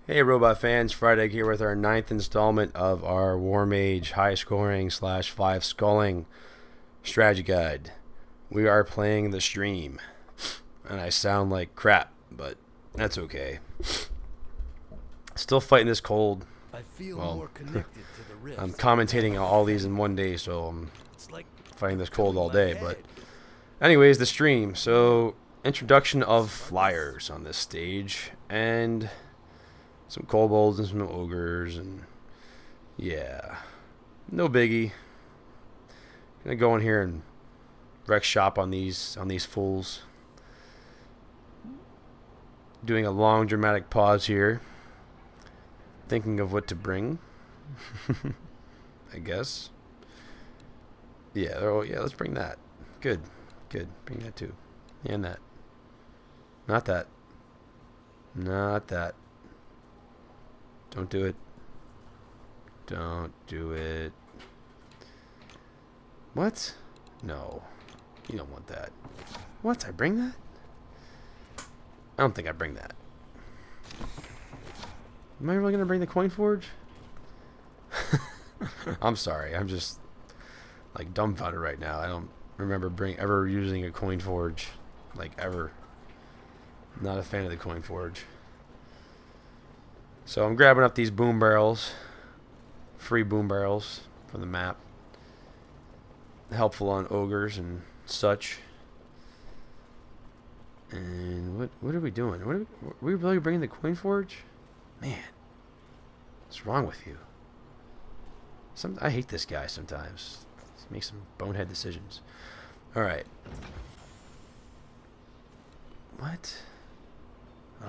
Hey robot fans, Fryedegg here with our 9th installment of our Warmage high scoring / 5 sculling strategy guide. We are playing the stream, and I sound like crap, but that's okay. Still fighting this cold. I feel more connected to the rift. I'm commentating all these in one day, so I'm fighting this cold all day. But anyways, the stream. So introduction of flyers on this stage, and some kobolds and some ogres, and yeah, no biggie. Gonna go in here and wreck shop on these fools. Doing a long dramatic pause here, thinking of what to bring. I guess. Yeah. Oh yeah. Let's bring that. Good. Bring that too. And that. Not that. Not that. Don't do it. Don't do it. What? No. You don't want that. What? I bring that? I don't think I bring that. Am I really going to bring the coin forge? I'm sorry. I'm just like dumbfounded right now. I don't remember ever using a coin forge. Like ever. Not a fan of the coin forge. So I'm grabbing up these boom barrels, free boom barrels from the map. Helpful on ogres and such. And what are we doing? Are we really bringing the coin forge? Man, what's wrong with you? I hate this guy sometimes. He makes some bonehead decisions. All right. What?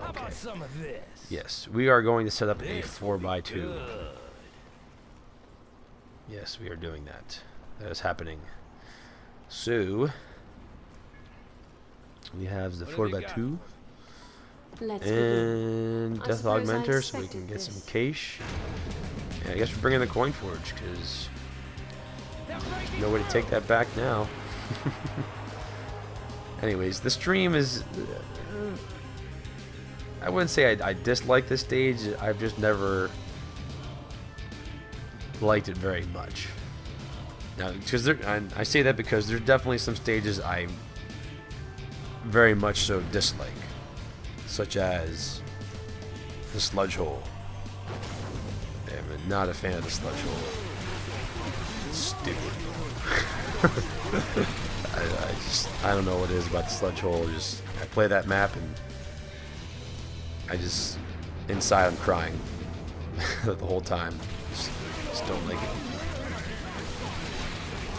How about some of this? Yes, we are going to set up a 4x2. Yes, we are doing that. That is happening. So we have the 4x2 and Death Augmenter, so we can get some cash. Yeah, I guess we're bringing the coin forge because there's no way to take that back now. Anyways, the stream is. I wouldn't say I dislike this stage. I've just never liked it very much. Now, because I say that because there's definitely some stages I very much so dislike, such as the sludge hole. I'm not a fan of the sludge hole. It's stupid. I don't know what it is about the sludge hole. I play that map and inside I'm crying the whole time. Just don't like it.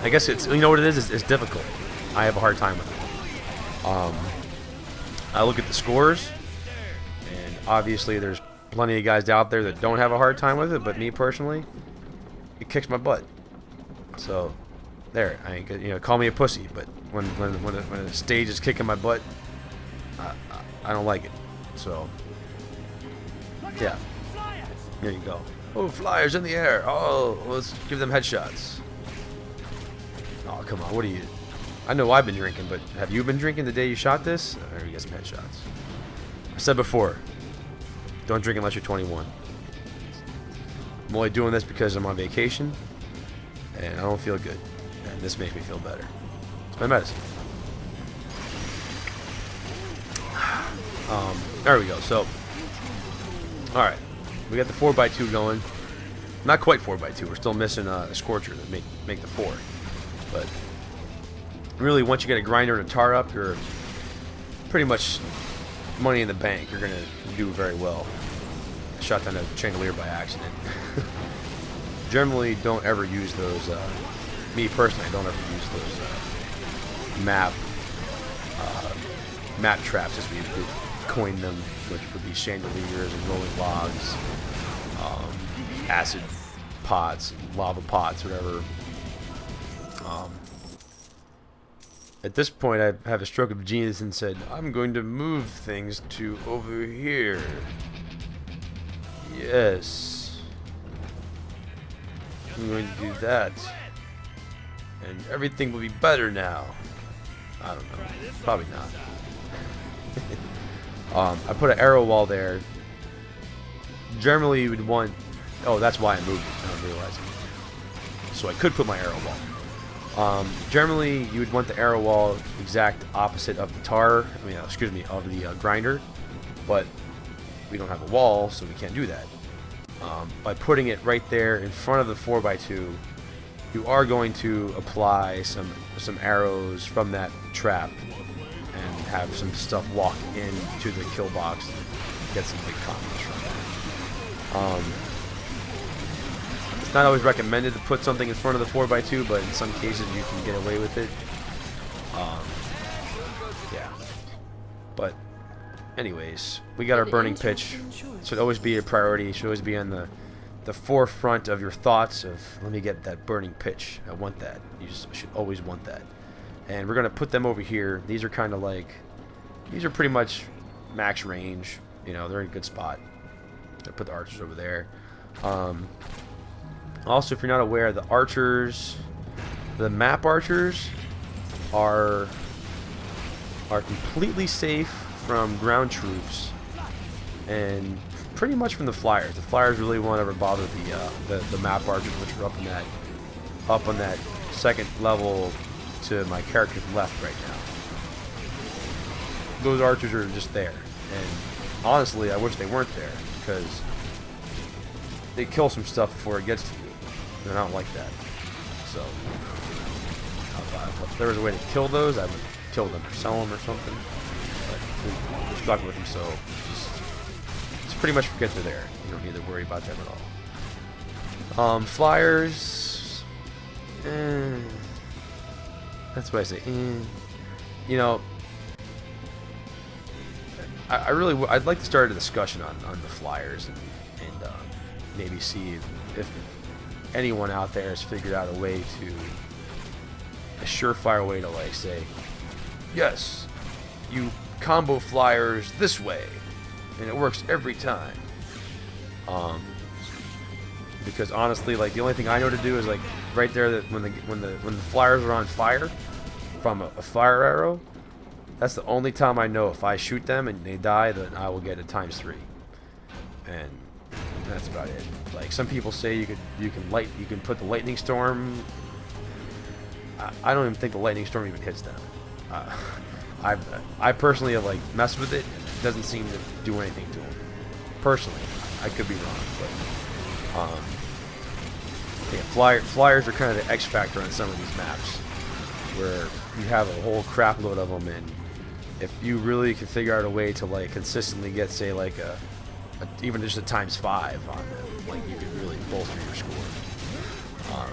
I guess it's, you know what it is? It's difficult. I have a hard time with it. I look at the scores, and obviously there's plenty of guys out there that don't have a hard time with it, but me personally, it kicks my butt. So, there, call me a pussy, but when a stage is kicking my butt, I don't like it. So, yeah. There you go. Oh, flyers in the air. Oh, let's give them headshots. Oh, come on. What are you? I know I've been drinking, but have you been drinking the day you shot this? There you get some headshots. I said before, don't drink unless you're 21. I'm only doing this because I'm on vacation, and I don't feel good. And this makes me feel better. It's my medicine. There we go. So, alright. We got the 4x2 going. Not quite 4x2. We're still missing a Scorcher to make the 4. But really, once you get a grinder and a tar up, you're pretty much money in the bank. You're going to do very well. I shot down a chandelier by accident. Generally, don't ever use those. Me personally, I don't ever use those map traps, as we coined them, which would be chandeliers and rolling logs, acid pots, lava pots, whatever. At this point, I have a stroke of genius and said, I'm going to move things to over here. Yes. I'm going to do that. And everything will be better now. I don't know. Probably not. I put an arrow wall there generally you would want. Oh, that's why I moved it. Now I'm realizing. So I could put my arrow wall. Generally, you would want the arrow wall exact opposite of the tar. I mean, excuse me, of the grinder. But we don't have a wall, so we can't do that. By putting it right there in front of the 4x2, you are going to apply some arrows from that trap and have some stuff walk into the kill box and get some big combos from that. It's not always recommended to put something in front of the 4x2, but in some cases you can get away with it. Yeah. But anyways, we got our burning pitch. It should always be a priority. It should always be on the forefront of your thoughts of, let me get that burning pitch. I want that. You just should always want that. And we're going to put them over here. These are kind of like, these are pretty much max range. You know, they're in a good spot. I put the archers over there. Also, if you're not aware, the archers, the map archers are completely safe from ground troops and pretty much from the flyers. The flyers really won't ever bother the map archers, which are up on that second level to my character's left right now. Those archers are just there, and honestly, I wish they weren't there because they kill some stuff before it gets to you, and I don't like that. So, if there was a way to kill those, I would kill them or sell them or something. But we're stuck with them, so just pretty much forget they're there. You don't need to worry about them at all. Flyers, that's what I say. You know, I'd like to start a discussion on the flyers and maybe see if anyone out there has figured out a way a surefire way to like say, yes, you combo flyers this way, and it works every time. Because honestly, like the only thing I know to do is like right there that when the flyers are on fire from a fire arrow, that's the only time I know if I shoot them and they die, then I will get a ×3, and that's about it. Like some people say you can put the lightning storm. I don't even think the lightning storm even hits them. I personally have like messed with it. It doesn't seem to do anything to them. Personally, I could be wrong, but yeah, flyers are kind of the X factor on some of these maps, where you have a whole crap load of them, and if you really can figure out a way to like consistently get, say, like even just a ×5 on them, like you can really bolster your score.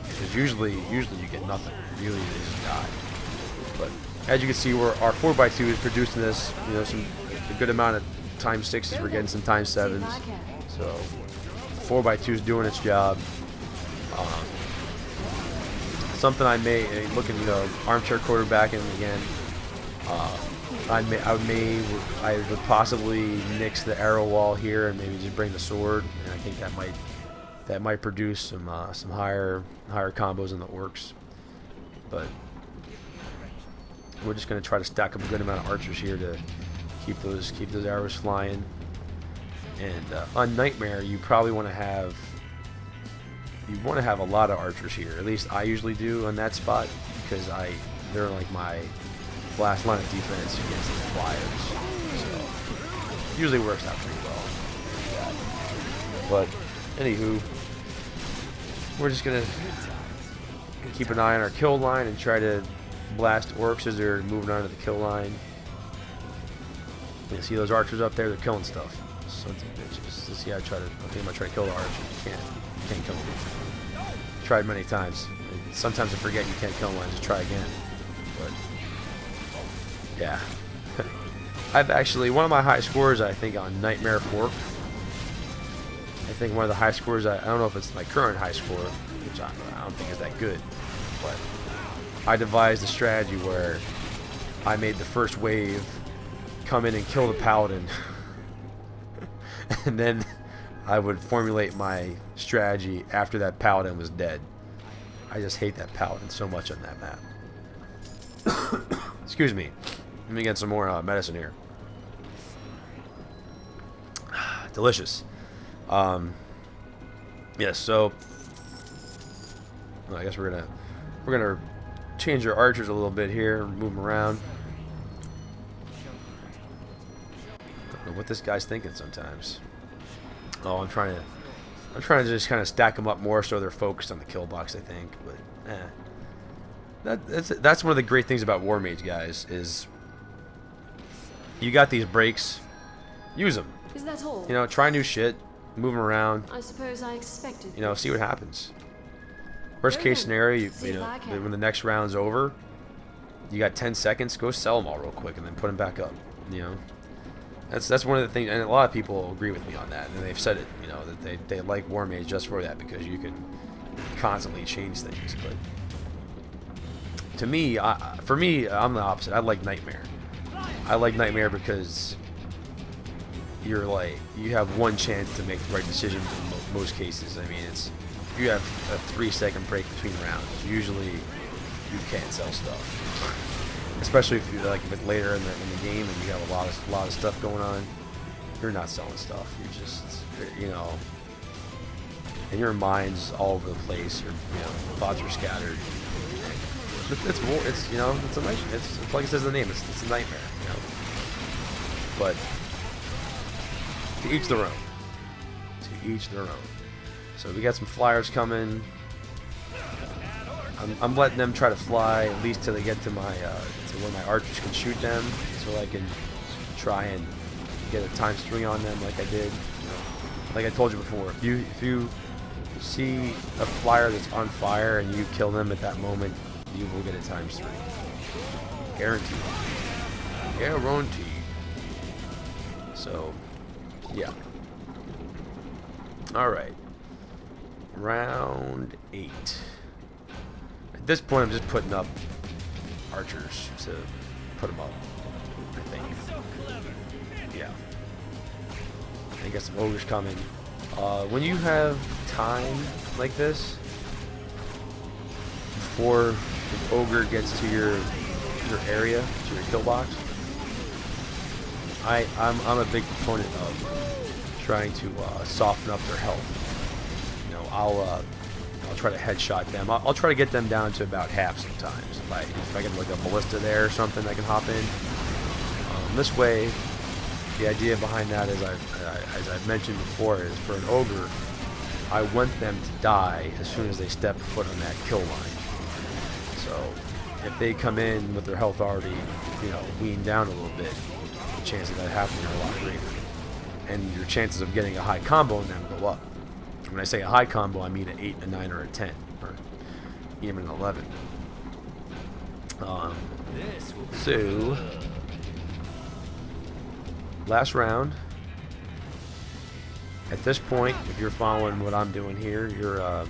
Because usually you get nothing. Usually they just die. But as you can see, our 4x2 is producing this, you know, a good amount of ×6s. We're getting some ×7s. So 4x2 is doing its job. Something I may looking, you know, armchair quarterbacking again. I would possibly nix the arrow wall here and maybe just bring the sword, and I think that might produce some higher combos in the orcs. But we're just gonna try to stack up a good amount of archers here to keep those arrows flying. And on Nightmare, you probably want to have a lot of archers here. At least I usually do on that spot, because they're like my last line of defense against the flyers. So it usually works out pretty well. But anywho, we're just gonna keep an eye on our kill line and try to blast orcs as they're moving on to the kill line. You see those archers up there? They're killing stuff. Sons of bitches. Let's see how I think I'm gonna try to kill the archer. You can't kill them. Tried many times. And sometimes I forget you can't kill them. I just try again. But yeah, I've actually one of my high scores, I think, on Nightmare Fork. I think one of the high scores. I don't know if it's my current high score, which I don't think is that good, but I devised a strategy where I made the first wave come in and kill the paladin, and then I would formulate my strategy after that paladin was dead. I just hate that paladin so much on that map. Excuse me. Let me get some more medicine here. Delicious. Yes. So well, I guess we're gonna change our archers a little bit here, move them around. Don't know what this guy's thinking sometimes. Oh, I'm trying to just kind of stack them up more so they're focused on the kill box, I think. But that's one of the great things about Warmage, guys, is you got these breaks, use them. Is that all? You know, try new shit, move them around. I suppose I expected. You know, see what happens. Worst case scenario, you know, when the next round's over, you got 10 seconds, go sell them all real quick and then put them back up. You know, that's one of the things, and a lot of people agree with me on that, and they've said it. You know, that they like Warmage just for that, because you can constantly change things. But to me, for me, I'm the opposite. I like Nightmare. I like Nightmare because you're like, you have one chance to make the right decision in most cases. I mean, it's, you have a 3-second break between rounds. Usually, you can't sell stuff, especially if you if it's later in the game and you have a lot of stuff going on. You're not selling stuff. You're just, you know, and your mind's all over the place. Your, you know, thoughts are scattered. It's you know, it's a nightmare. It's like it says in the name. It's a nightmare. You know, but to each their own. To each their own. So we got some flyers coming. I'm letting them try to fly at least till they get to my to where my archers can shoot them, so I can try and get a times 3 on them like I did. You know, like I told you before, if you see a flyer that's on fire and you kill them at that moment, you will get a times 3. Guaranteed. Guaranteed. So, yeah. All right. Round 8. At this point, I'm just putting up archers to put them up, I think. Yeah. I got some ogres coming. When you have time like this, before the ogre gets to your area, to your kill box, I'm a big proponent of trying to soften up their health. You know, I'll try to headshot them. I'll try to get them down to about half sometimes. If I get like a ballista there or something, I can hop in. This way, the idea behind that is, as I've mentioned before, is for an ogre, I want them to die as soon as they step foot on that kill line. So if they come in with their health already, you know, weaned down a little bit, the chances of that happening are a lot greater. And your chances of getting a high combo in them go up. When I say a high combo, I mean an 8, a 9, or a 10, or even an 11. So, last round. At this point, if you're following what I'm doing here, you're, I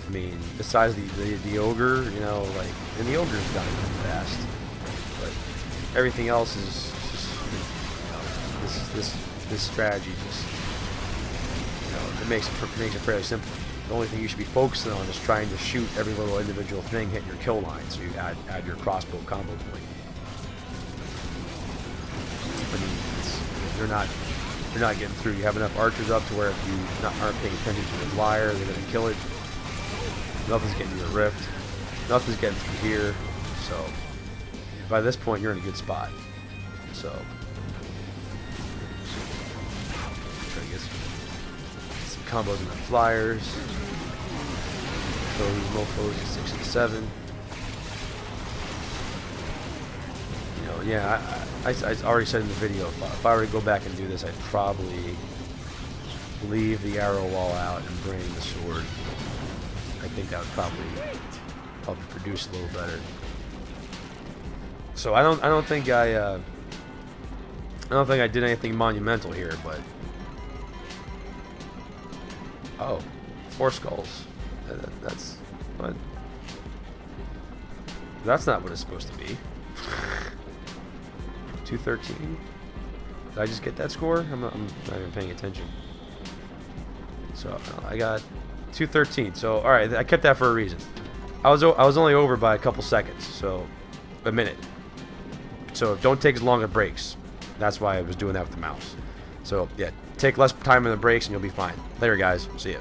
mean, besides the ogre, you know, like, and the ogre's dying pretty fast, but everything else is just, you know, this strategy just, you know, it makes it fairly simple. The only thing you should be focusing on is trying to shoot every little individual thing hitting your kill line, so you add your crossbow combo point. I mean, you're not getting through. You have enough archers up to where if you aren't paying attention to the flyer, they're gonna kill it. Nothing's getting to your rift. Nothing's getting through here. So by this point, you're in a good spot. So try to get some combos in the flyers. Throw these mofos at 6 and 7. You know, yeah, I already said in the video, if I were to go back and do this, I'd probably leave the arrow wall out and bring the sword. I think that would probably help you produce a little better. So I don't think I did anything monumental here, but oh, 4 skulls. That's what? That's not what it's supposed to be. 213. Did I just get that score? I'm not even paying attention. So I got 213. So all right, I kept that for a reason. I was only over by a couple seconds, so a minute. So don't take as long as breaks. That's why I was doing that with the mouse. So yeah, take less time in the breaks and you'll be fine. Later, guys. See ya.